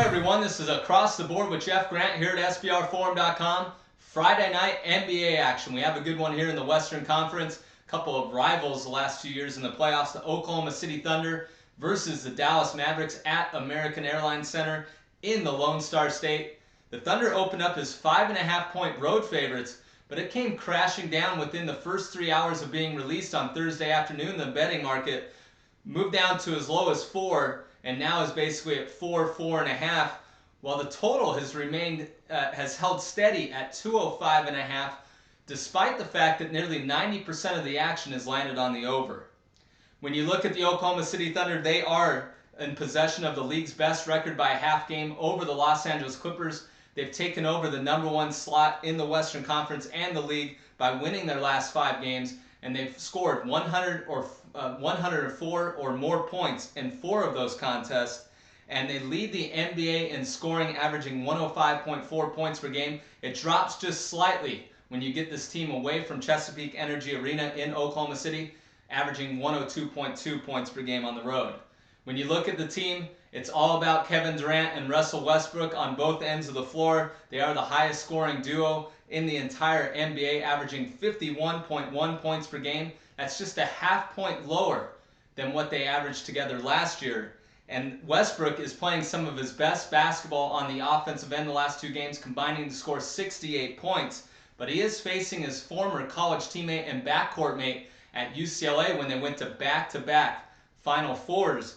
everyone, this is Across the Board with Jeff Grant here at SBRforum.com. Friday night NBA action. We have a good one here in the Western Conference. A couple of rivals the last few years in the playoffs. The Oklahoma City Thunder versus the Dallas Mavericks at American Airlines Center in the Lone Star State. The Thunder opened up as 5.5-point road favorites, but it came crashing down within the first 3 hours of being released on Thursday afternoon. The betting market moved down to as low as 4 and now is basically at 4.5, while the total has held steady at 205.5, despite the fact that nearly 90% of the action has landed on the over. When you look at the Oklahoma City Thunder, they are in possession of the league's best record by a half game over the Los Angeles Clippers. They've taken over the #1 slot in the Western Conference and the league by winning their last 5 games, and they've scored 104 or more points in 4 of those contests, and they lead the NBA in scoring, averaging 105.4 points per game. It drops just slightly when you get this team away from Chesapeake Energy Arena in Oklahoma City, averaging 102.2 points per game on the road. When you look at the team, it's all about Kevin Durant and Russell Westbrook on both ends of the floor. They are the highest scoring duo in the entire NBA, averaging 51.1 points per game. That's just a half point lower than what they averaged together last year. And Westbrook is playing some of his best basketball on the offensive end the last 2 games, combining to score 68 points. But he is facing his former college teammate and backcourt mate at UCLA when they went to back-to-back Final Fours.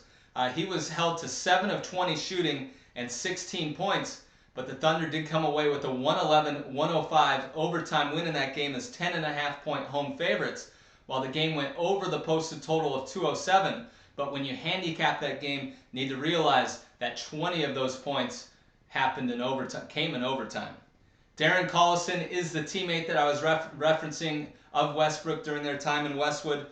He was held to 7 of 20 shooting and 16 points, but the Thunder did come away with a 111-105 overtime win in that game as 10.5-point home favorites, while the game went over the posted total of 207. But when you handicap that game, you need to realize that 20 of those points came in overtime. Darren Collison is the teammate that I was referencing of Westbrook during their time in Westwood.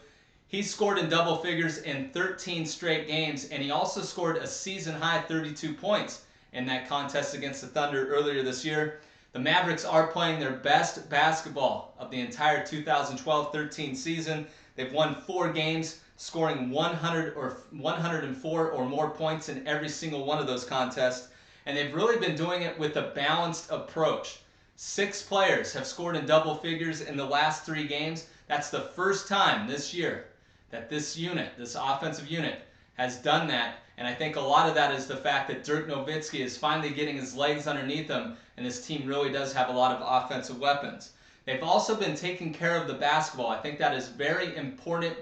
He scored in double figures in 13 straight games, and he also scored a season-high 32 points in that contest against the Thunder earlier this year. The Mavericks are playing their best basketball of the entire 2012-13 season. They've won 4 games, scoring 104 or more points in every single one of those contests, and they've really been doing it with a balanced approach. 6 players have scored in double figures in the last 3 games. That's the first time this year that this offensive unit, has done that. And I think a lot of that is the fact that Dirk Nowitzki is finally getting his legs underneath him, and his team really does have a lot of offensive weapons. They've also been taking care of the basketball. I think that is a very important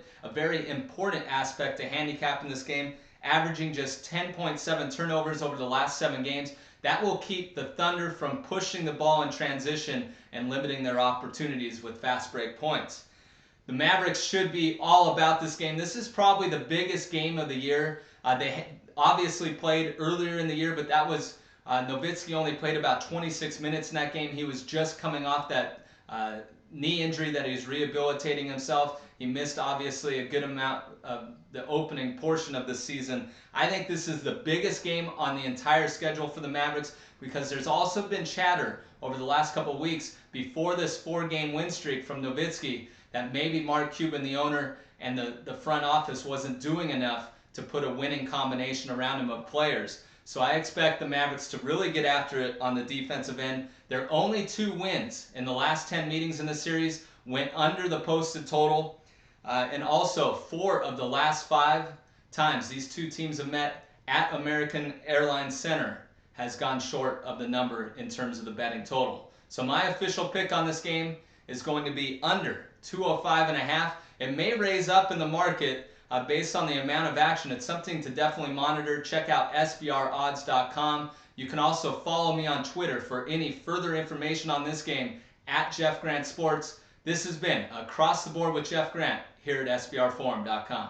aspect to handicap in this game, averaging just 10.7 turnovers over the last 7 games. That will keep the Thunder from pushing the ball in transition and limiting their opportunities with fast break points. The Mavericks should be all about this game. This is probably the biggest game of the year. They obviously played earlier in the year, but that was Nowitzki only played about 26 minutes in that game. He was just coming off that knee injury that he's rehabilitating himself. He missed obviously a good amount of the opening portion of the season. I think this is the biggest game on the entire schedule for the Mavericks, because there's also been chatter over the last couple of weeks before this 4-game win streak from Nowitzki that maybe Mark Cuban, the owner, and the front office wasn't doing enough to put a winning combination around him of players. So I expect the Mavericks to really get after it on the defensive end. Their only 2 wins in the last 10 meetings in the series went under the posted total. And also 4 of the last 5 times these 2 teams have met at American Airlines Center has gone short of the number in terms of the betting total. So my official pick on this game is going to be under 205.5. It may raise up in the market based on the amount of action. It's something to definitely monitor. Check out SBRodds.com. You can also follow me on Twitter for any further information on this game at Jeff Grant Sports. This has been Across the Board with Jeff Grant here at SBRforum.com.